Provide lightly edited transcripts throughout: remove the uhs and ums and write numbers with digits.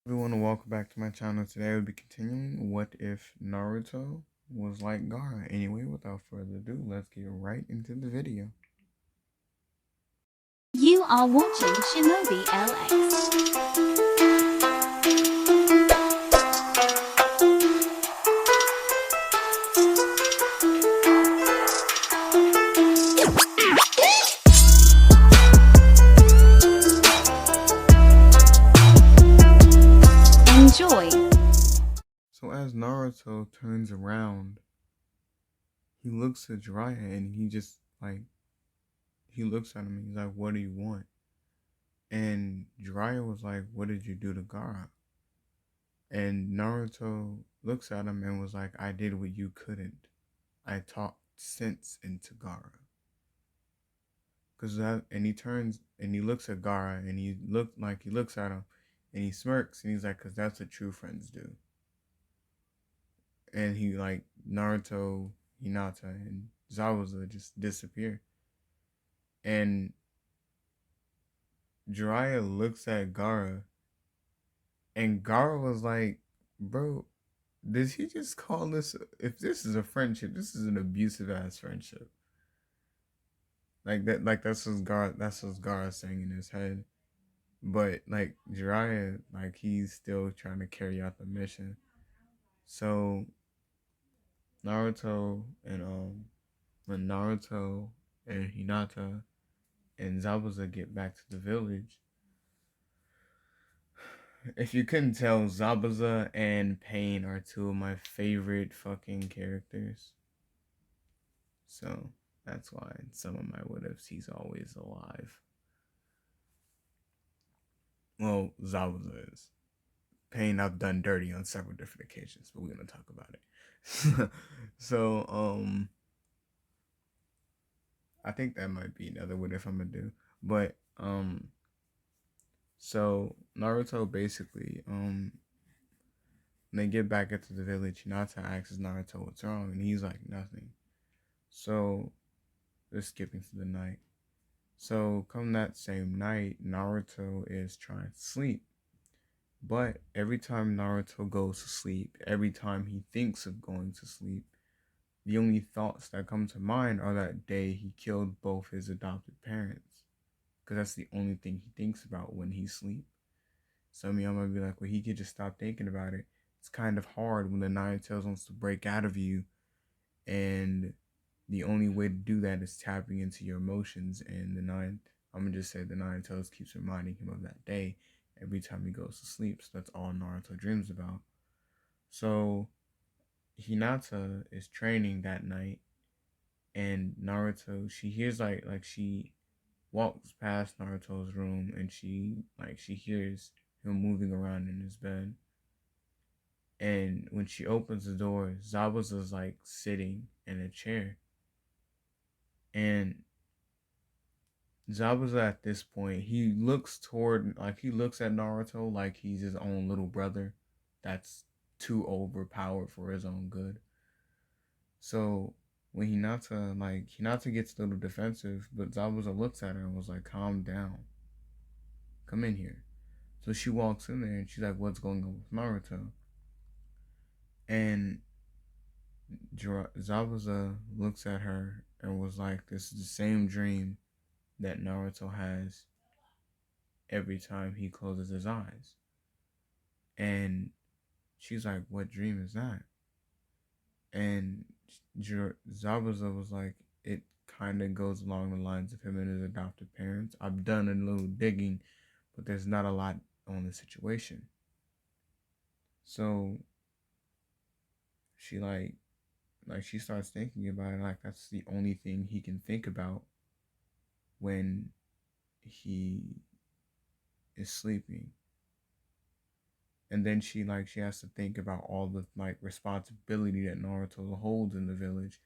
Everyone, welcome back to my channel. Today we'll be continuing What If Naruto Was Like Gaara. Anyway, without further ado, let's get right into the video. You are watching Shinobi LX. Enjoy. So as Naruto turns around, he looks at Jiraiya and he looks at him and he's like, "What do you want?" And Jiraiya was like, "What did you do to Gaara?" And Naruto looks at him and was like, "I did what you couldn't. I talked sense into Gaara." And he turns and he looks at Gaara and he looks at him and he smirks and he's like, "Cause that's what true friends do." And he like Naruto, Hinata, and Zabuza just disappear. And Jiraiya looks at Gaara and Gaara was like, "Bro, did he just call this? If this is a friendship, this is an abusive ass friendship." Like that, like that's what Gaara's saying in his head. But like Jiraiya, like he's still trying to carry out the mission. So Naruto and when Naruto and Hinata and Zabuza get back to the village, if you couldn't tell, Zabuza and Pain are two of my favorite fucking characters. So that's why in some of my what ifs he's always alive. Well, Zabuza is. Pain I've done dirty on several different occasions, but we're gonna talk about it. So I think that might be another what if I'm gonna do. But so Naruto basically when they get back into the village, Hinata asks Naruto what's wrong, and he's like nothing. So they're skipping to the night. So come that same night, Naruto is trying to sleep. But every time Naruto goes to sleep, every time he thinks of going to sleep, the only thoughts that come to mind are that day he killed both his adopted parents. Because that's the only thing he thinks about when he sleeps. Some of y'all might be like, well, he could just stop thinking about it. It's kind of hard when the Nine Tails wants to break out of you, and the only way to do that is tapping into your emotions. And I'm gonna just say the Nine Tails keeps reminding him of that day every time he goes to sleep. So that's all Naruto dreams about. So Hinata is training that night, and Naruto, she hears she walks past Naruto's room, and she hears him moving around in his bed. And when she opens the door, Zabuza's like sitting in a chair. And Zabuza at this point, he looks at Naruto like he's his own little brother that's too overpowered for his own good. So when Hinata gets a little defensive, but Zabuza looks at her and was like, "Calm down. Come in here." So she walks in there and she's like, "What's going on with Naruto?" And Zabuza looks at her and was like, "This is the same dream that Naruto has every time he closes his eyes." And she's like, "What dream is that?" And Zabuza was like, "It kind of goes along the lines of him and his adopted parents. I've done a little digging, but there's not a lot on the situation." So she she starts thinking about it, like that's the only thing he can think about when he is sleeping. And then she has to think about all the responsibility that Naruto holds in the village,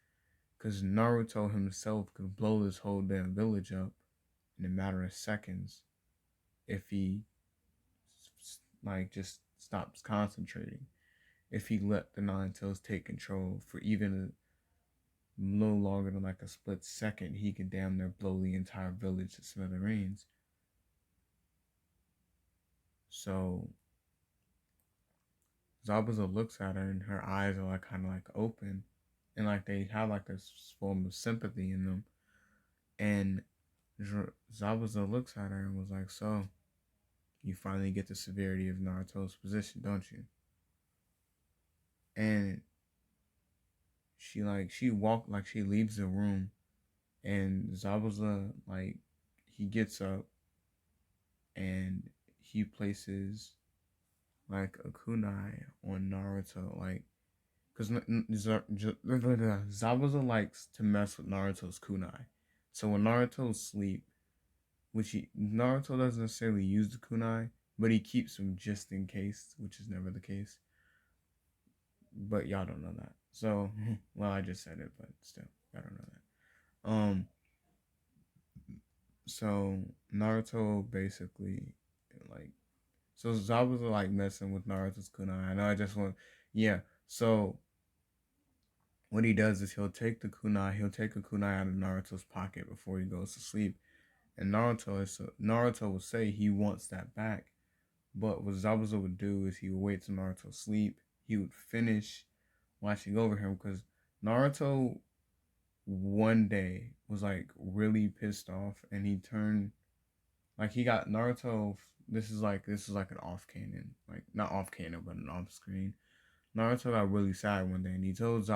because Naruto himself could blow this whole damn village up in a matter of seconds if he just stops concentrating. If he let the Nine Tails take control for even no longer than like a split second, he could damn near blow the entire village to smithereens. So Zabuza looks at her and her eyes are like kind of like open, and like they have like this form of sympathy in them. And Zabuza looks at her and was like, "So, you finally get the severity of Naruto's position, don't you?" And she leaves the room, and Zabuza like he gets up and he places like a kunai on Naruto, like because Zabuza likes to mess with Naruto's kunai. So when Naruto's asleep, Naruto doesn't necessarily use the kunai, but he keeps them just in case, which is never the case. But y'all don't know that. So well, I just said it, but still, y'all don't know that. So Naruto basically like so Zabuza like messing with Naruto's kunai. I know I just want yeah. So what he does is he'll take a kunai out of Naruto's pocket before he goes to sleep. And Naruto will say he wants that back. But what Zabuza would do is he would wait till Naruto sleep. He would finish watching over him because Naruto one day was like really pissed off and he turned like he got Naruto. This is like an off canon, like not off canon but an off screen. Naruto got really sad one day and he turned to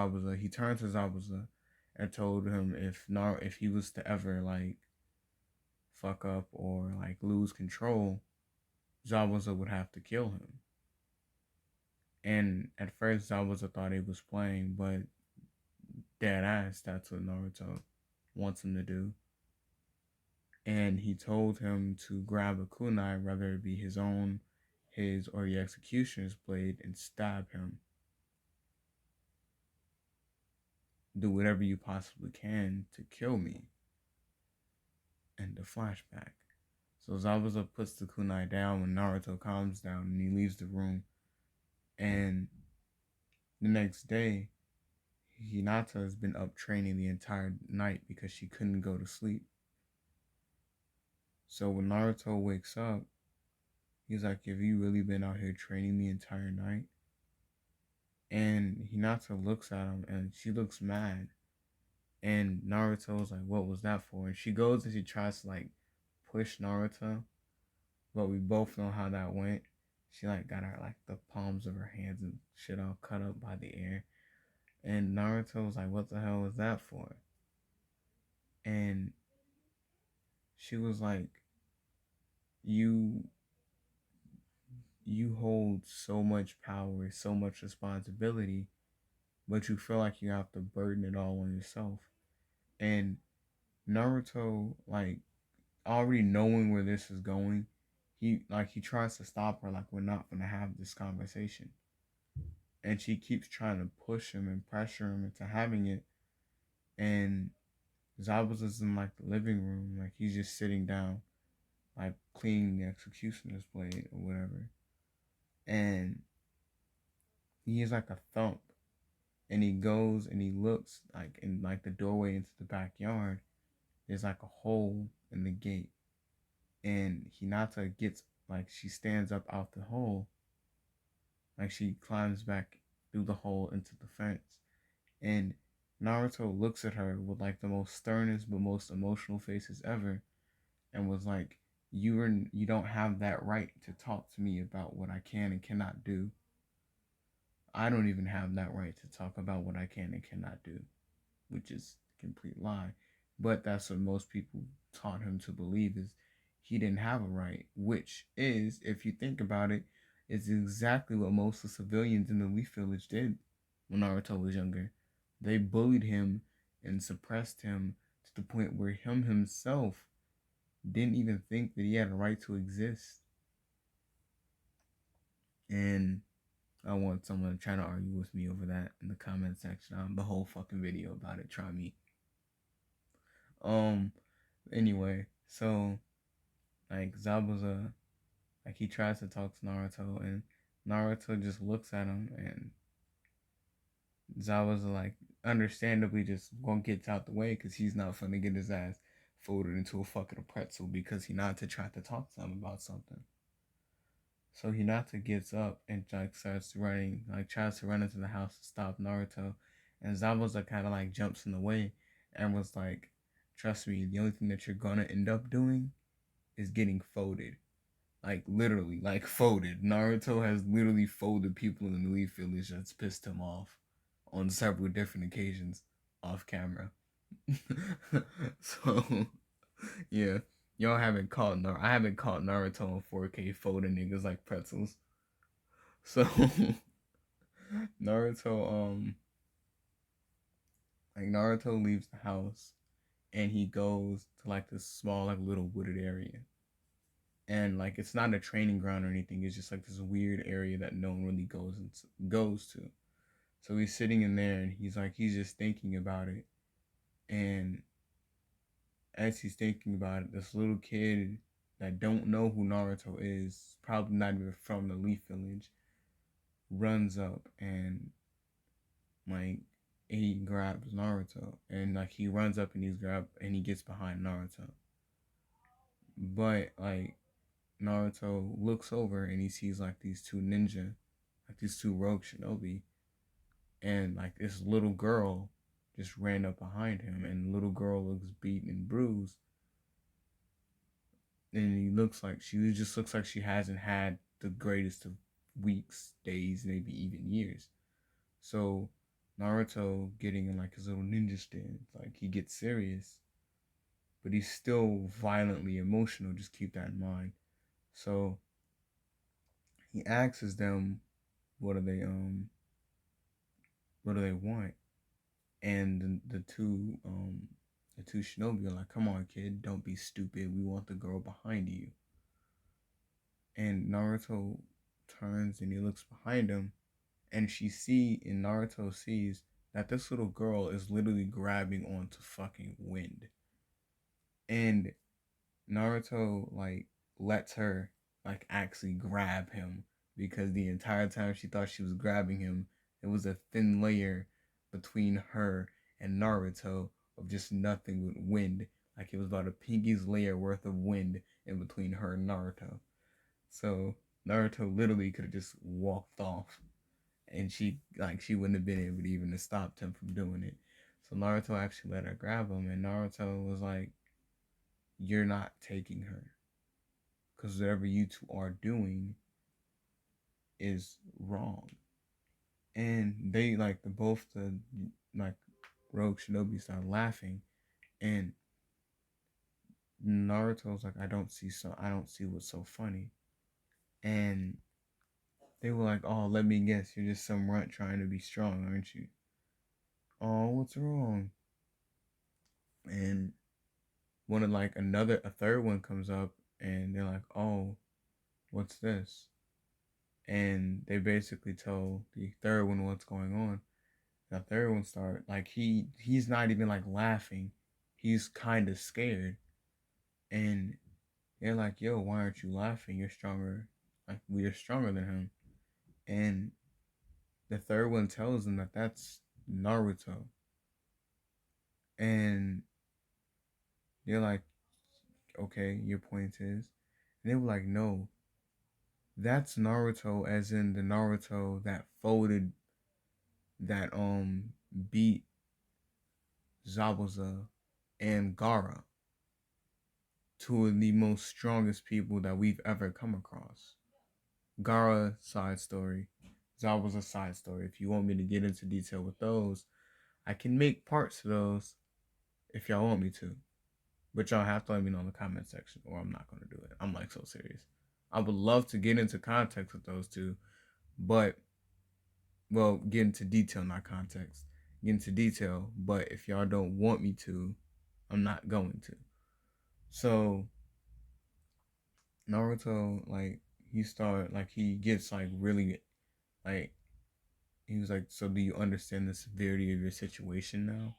Zabuza and told him if he was to ever like fuck up or like lose control, Zabuza would have to kill him. And at first Zabuza thought he was playing, but dead ass, that's what Naruto wants him to do. And he told him to grab a kunai, whether it be his own, his, or the executioner's blade, and stab him. Do whatever you possibly can to kill me. And the flashback. So Zabuza puts the kunai down when Naruto calms down and he leaves the room. And the next day, Hinata has been up training the entire night because she couldn't go to sleep. So when Naruto wakes up, he's like, "Have you really been out here training the entire night?" And Hinata looks at him and she looks mad. And Naruto's like, "What was that for?" And she goes and she tries to like push Naruto, but we both know how that went. She like got her like the palms of her hands and shit all cut up by the air. And Naruto was like, "What the hell was that for?" And she was like, "You you hold so much power, so much responsibility, but you feel like you have to burden it all on yourself." And Naruto, like already knowing where this is going, he tries to stop her, like we're not gonna have this conversation. And she keeps trying to push him and pressure him into having it. And Zabuza's in like the living room, like he's just sitting down, like cleaning the executioner's blade or whatever. And he hears like a thump and he goes and he looks like in like the doorway into the backyard. There's like a hole in the gate, and Hinata gets like she stands up out the hole, like she climbs back through the hole into the fence, and Naruto looks at her with like the most sternest but most emotional faces ever, and was like, you don't have that right to talk to me about what I can and cannot do. I don't even have that right to talk about what I can and cannot do," which is a complete lie. But that's what most people taught him to believe is he didn't have a right, which is, if you think about it, is exactly what most of the civilians in the Leaf Village did when Naruto was younger. They bullied him and suppressed him to the point where him himself didn't even think that he had a right to exist. And I want someone trying to argue with me over that in the comment section. The whole fucking video about it. Try me. Um. Anyway, so like Zabuza, like he tries to talk to Naruto, and Naruto just looks at him, and Zabuza like understandably just won't get out the way because he's not finna get his ass folded into a fucking pretzel because he not to try to talk to him about something. So Hinata gets up and like starts running, like tries to run into the house to stop Naruto, and Zabuza kind of like jumps in the way and was like, "Trust me, the only thing that you're gonna end up doing is getting folded." Like literally, like folded. Naruto has literally folded people in the Leaf Village that's pissed him off on several different occasions off camera. So yeah, y'all haven't caught I haven't caught Naruto on 4K folding niggas like pretzels. So Naruto like Naruto leaves the house and he goes to like this small like little wooded area. And like it's not a training ground or anything, it's just like this weird area that no one really goes to. So he's sitting in there and he's just thinking about it. And as he's thinking about it, this little kid that don't know who Naruto is, probably not even from the Leaf Village, runs up and like he grabs Naruto and like he runs up and he gets behind Naruto. But like Naruto looks over and he sees like these two ninja, like these two rogue shinobi, and like this little girl just ran up behind him, and the little girl looks beaten and bruised, and he looks like she just looks like she hasn't had the greatest of weeks, days, maybe even years. So Naruto getting in like his little ninja stance, like he gets serious, but he's still violently emotional. Just keep that in mind. So he asks them, "What do they What do they want?" And the two shinobi are like, "Come on, kid, don't be stupid. We want the girl behind you." And Naruto turns and he looks behind him, and Naruto sees that this little girl is literally grabbing onto fucking wind. And Naruto like lets her like actually grab him, because the entire time she thought she was grabbing him, it was a thin layer between her and Naruto of just nothing but wind. Like it was about a pinky's layer worth of wind in between her and Naruto. So Naruto literally could have just walked off, and she wouldn't have been able to even to stop him from doing it. So Naruto actually let her grab him, and Naruto was like, "You're not taking her, because whatever you two are doing is wrong." And they like the like rogue shinobi started laughing, and Naruto's like, I don't see what's so funny." And they were like, "Oh, let me guess, you're just some runt trying to be strong, aren't you?" "Oh, what's wrong?" And one of like a third one comes up, and they're like, "Oh, what's this?" And they basically tell the third one what's going on. The third one start like he's not even like laughing, he's kind of scared. And they're like, "Yo, why aren't you laughing? You're stronger. Like we are stronger than him." And the third one tells them that that's Naruto. And they're like, "Okay, your point is." And they were like, "No, that's Naruto, as in the Naruto that folded, that beat Zabuza and Gaara, two of the most strongest people that we've ever come across." Gaara side story, Zabuza side story. If you want me to get into detail with those, I can make parts of those if y'all want me to. But y'all have to let me know in the comment section, or I'm not gonna do it. I'm like so serious. I would love to get into context with those two, but well, get into detail, not context. Get into detail, but if y'all don't want me to, I'm not going to. So Naruto, like he gets like really like he was like, "So do you understand the severity of your situation now?"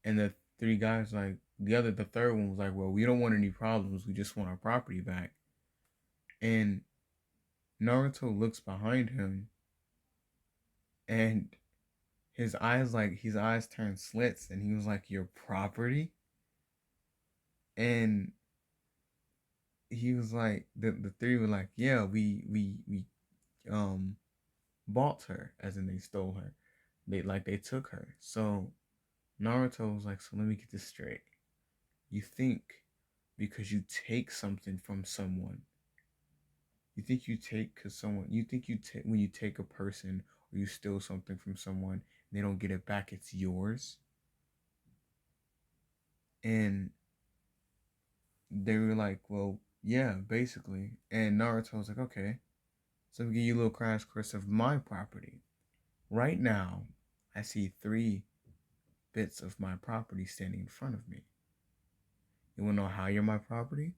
And the three guys like the third one was like, "Well, we don't want any problems. We just want our property back." And Naruto looks behind him, and his eyes turn slits, and he was like, "Your property?" And he was like the three were like, yeah, we um bought her, as in they stole her. They took her. So Naruto was like, so let me get this straight. You think because you take something from someone, you think you take when you take a person or you steal something from someone and they don't get it back, it's yours? And they were like, well, yeah, basically. And Naruto was like, okay, so I'll give you a little crash course of my property. Right now, I see three bits of my property standing in front of me. You wanna know how you're my property?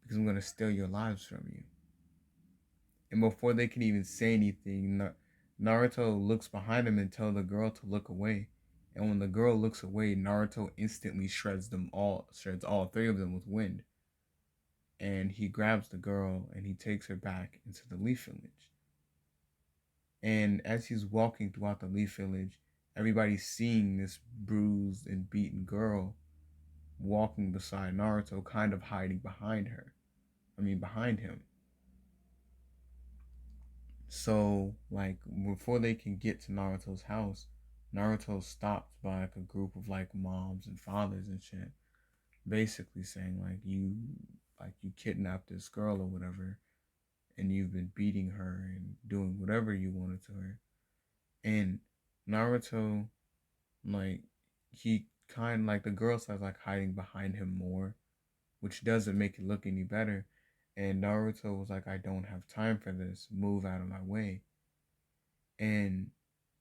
Because I'm gonna steal your lives from you. And before they can even say anything, Naruto looks behind him and tells the girl to look away. And when the girl looks away, Naruto instantly shreds all three of them with wind. And he grabs the girl and he takes her back into the Leaf Village. And as he's walking throughout the Leaf Village, everybody's seeing this bruised and beaten girl walking beside Naruto, kind of hiding behind her. Behind him. So, like, before they can get to Naruto's house, Naruto's stopped by like a group of like moms and fathers and shit, basically saying like you kidnapped this girl or whatever, and you've been beating her and doing whatever you wanted to her. And Naruto, like, he kind of like the girl starts like hiding behind him more, which doesn't make it look any better. And Naruto was like, I don't have time for this. Move out of my way. And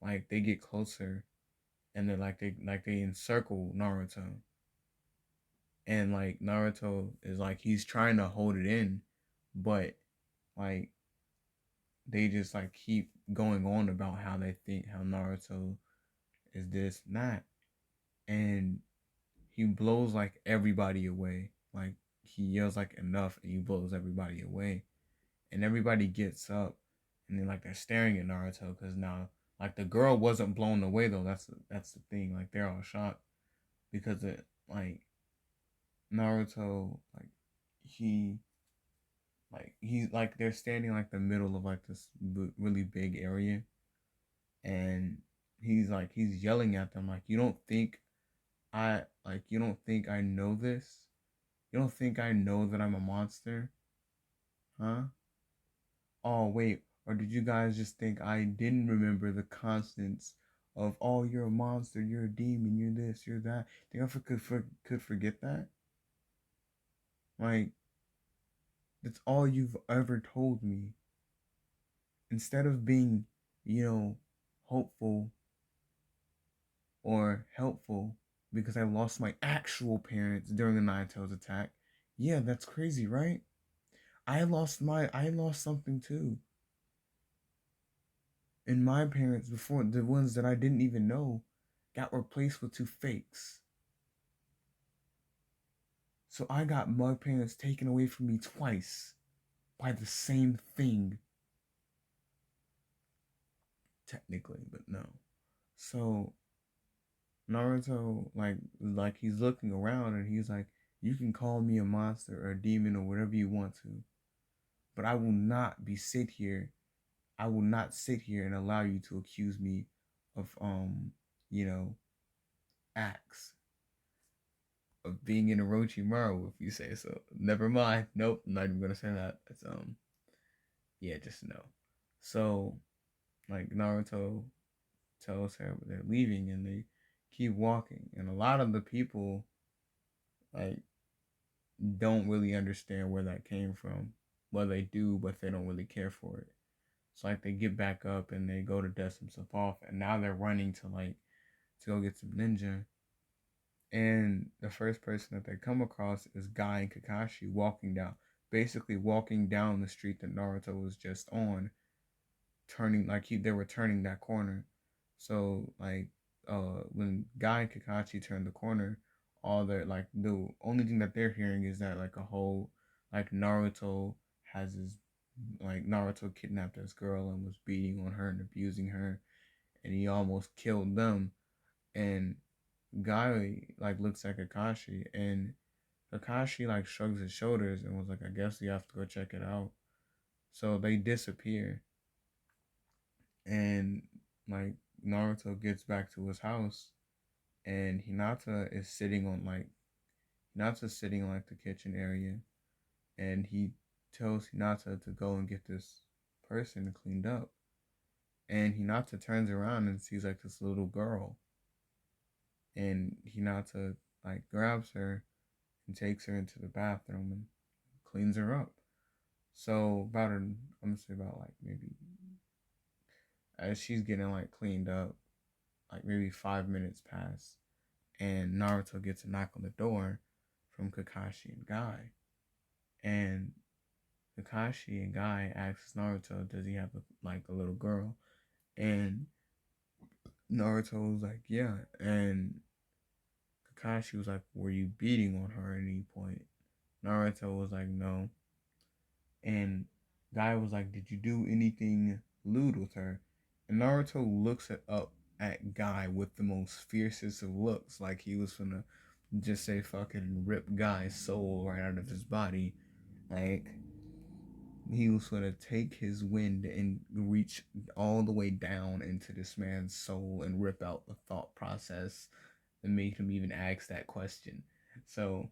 like they get closer and they encircle Naruto. And like Naruto is like he's trying to hold it in, but like they just like keep going on about how they think how Naruto is this and that. And he blows like everybody away. Like he yells like enough and he blows everybody away. And everybody gets up and then like they're staring at Naruto because now like the girl wasn't blown away though. That's the thing. Like they're all shocked because it like Naruto he he's like they're standing like the middle of like this really big area and he's yelling at them like you don't think I know this? You don't think I know that I'm a monster? Huh? Oh, wait, or did you guys just think I didn't remember the constants of, oh, you're a monster, you're a demon, you're this, you're that? Think I could forget that? Like, that's all you've ever told me. Instead of being, you know, hopeful or helpful because I lost my actual parents during the Nine Tails attack. Yeah, that's crazy, right? I lost something too. And my parents, before the ones that I didn't even know, got replaced with two fakes. So I got my parents taken away from me twice by the same thing. Technically, but no. So Naruto, like he's looking around and he's like, you can call me a monster or a demon or whatever you want to, but I will not sit here and allow you to accuse me of you know, acts of being in Orochimaru, if you say so. Never mind. Nope, I'm not even gonna say that. It's yeah, just no. So like Naruto tells her they're leaving and they keep walking. And a lot of the people like don't really understand where that came from. Well they do, but they don't really care for it. So like they get back up and they go to dust themselves off and now they're running to go get some ninja. And the first person that they come across is Guy and Kakashi basically walking down the street that Naruto was just on, turning they were turning that corner. So like when Guy and Kakashi turned the corner, all their like the only thing that they're hearing is that like a whole like Naruto kidnapped this girl and was beating on her and abusing her and he almost killed them. And Guy like looks at Kakashi and Kakashi like shrugs his shoulders and was like, I guess you have to go check it out. So they disappear, and like Naruto gets back to his house, and Hinata's sitting on like the kitchen area, and he tells Hinata to go and get this person cleaned up. And Hinata turns around and sees like this little girl, and Hinata like grabs her and takes her into the bathroom and cleans her up. So I'm gonna say about like maybe as she's getting like cleaned up, like maybe 5 minutes pass, and Naruto gets a knock on the door from Kakashi and Guy, and Kakashi and Guy asks Naruto, does he have like a little girl? And Naruto was like, yeah. And Kakashi was like, were you beating on her at any point? Naruto was like, no. And Guy was like, did you do anything lewd with her? And Naruto looks up at Guy with the most fiercest of looks, like he was gonna just say fucking rip Guy's soul right out of his body. Like he was gonna take his wind and reach all the way down into this man's soul and rip out the thought process that made him even ask that question. So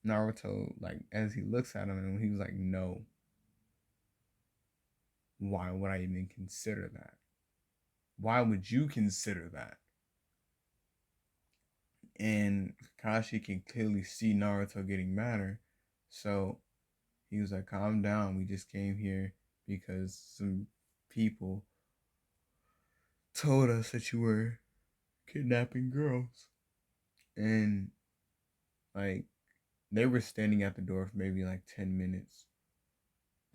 Naruto, like as he looks at him, and he was like, no, why would I even consider that? Why would you consider that? And Kakashi can clearly see Naruto getting madder. So he was like, calm down. We just came here because some people told us that you were kidnapping girls. And like they were standing at the door for maybe like 10 minutes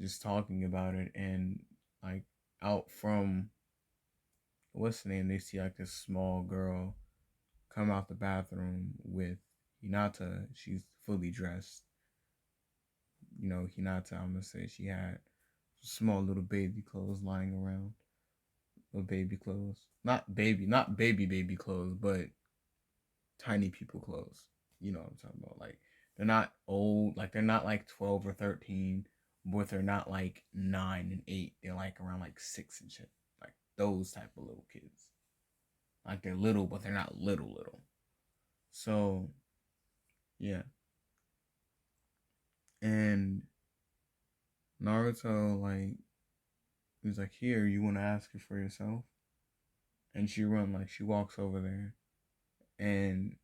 just talking about it. And like out from what's the name, they see like this small girl come out the bathroom with Hinata. She's fully dressed. You know, Hinata, I'm gonna say she had small little baby clothes lying around. Little baby clothes. Not baby clothes, but tiny people clothes. You know what I'm talking about. Like they're not old, like they're not like 12 or 13, but they're not like 9 and 8. They're like around like 6 and shit. Like those type of little kids. Like they're little, but they're not little. So yeah. And Naruto like he's like, here, you wanna ask it for yourself? And she walks over there and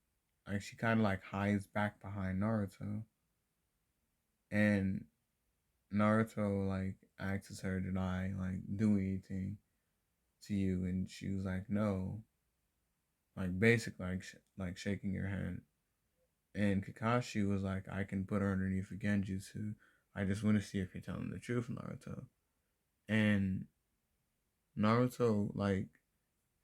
like she kinda like hides back behind Naruto, and Naruto like asks her, did I like do anything to you? And she was like, no. Like basically like shaking her head. And Kakashi was like, I can put her underneath a genjutsu. I just want to see if you're telling the truth, Naruto. And Naruto like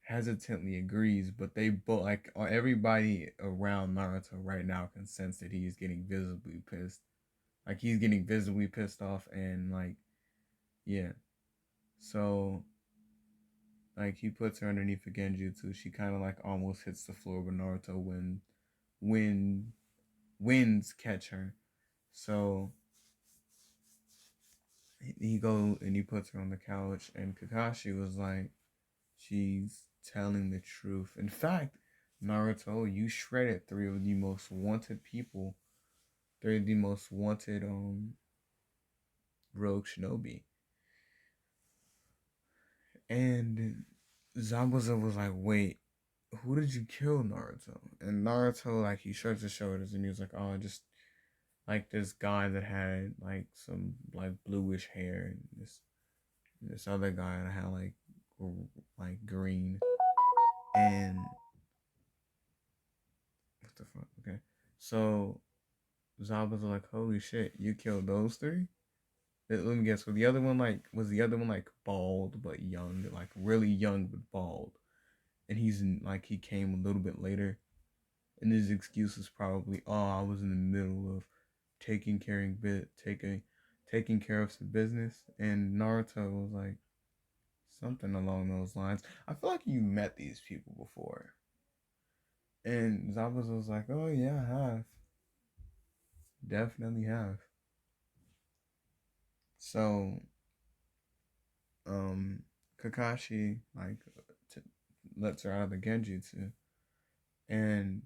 hesitantly agrees, but they both like everybody around Naruto right now can sense that he's getting visibly pissed. Like he's getting visibly pissed off, and like yeah. So like he puts her underneath a genjutsu. She kind of like almost hits the floor, but Naruto when winds catch her. So he go and he puts her on the couch, and Kakashi was like, she's telling the truth. In fact, Naruto, you shredded three of the most wanted people, three of the most wanted rogue shinobi. And Zabuza was like, wait, who did you kill, Naruto? And Naruto, like, he shrugs his shoulders and he was like, oh, just like this guy that had like some like bluish hair, and this other guy that had like green. And what the fuck? Okay, so Zabuza like, holy shit, you killed those three? Let me guess. Was the other one like bald but young, like really young but bald? And he came a little bit later, and his excuse is probably, oh, I was in the middle of taking care of some business. And Naruto was like something along those lines. I feel like you met these people before. And Zabuza was like, oh yeah, I have. Definitely have. So, um, Kakashi like t- lets her out of the genjutsu, and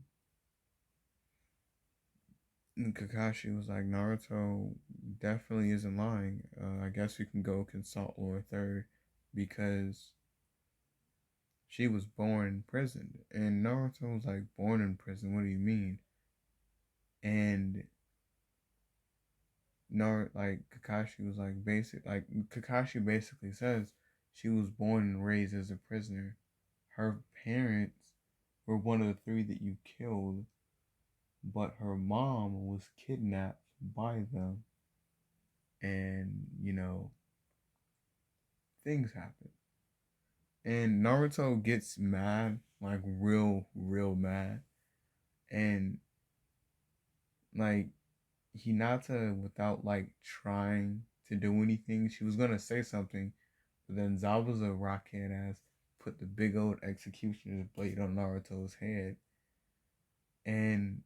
Kakashi was like, Naruto definitely isn't lying. I guess we can go consult Lord Third because she was born in prison. And Naruto was like, born in prison? What do you mean? And like Kakashi was like, Kakashi basically says she was born and raised as a prisoner. Her parents were one of the three that you killed, but her mom was kidnapped by them, and things happen. And Naruto gets mad, like real mad, and like Hinata, without like trying to do anything, she was gonna say something, but then Zabuza rockhead ass put the big old executioner's blade on Naruto's head, and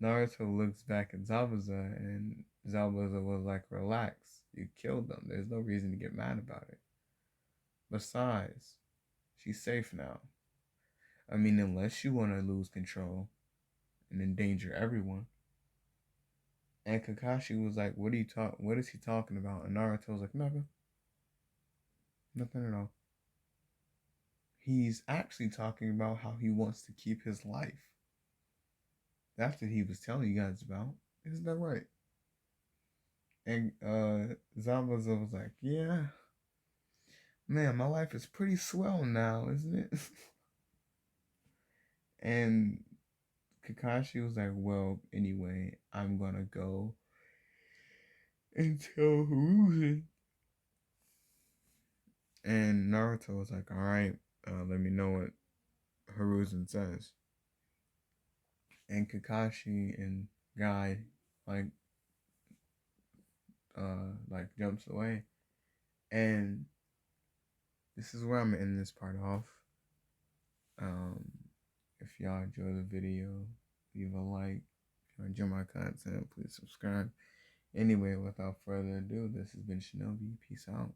Naruto looks back at Zabuza, and Zabuza was like, "Relax, you killed them. There's no reason to get mad about it. Besides, she's safe now. I mean, unless you want to lose control and endanger everyone." And Kakashi was like, What is he talking about?" And Naruto was like, "Nothing, nothing at all. He's actually talking about how he wants to keep his life. That's what he was telling you guys about. Isn't that right?" And Zabuza was like, "Yeah, man, my life is pretty swell now, isn't it?" And Kakashi was like, "Well, anyway, I'm gonna go and tell Hiruzen." And Naruto was like, "All right, let me know what Hiruzen says." And Kakashi and Guy like jumps away. And this is where I'm gonna end this part off. Um, if y'all enjoy the video, leave a like. If you enjoy my content, please subscribe. Anyway, without further ado, this has been Shinobi. Peace out.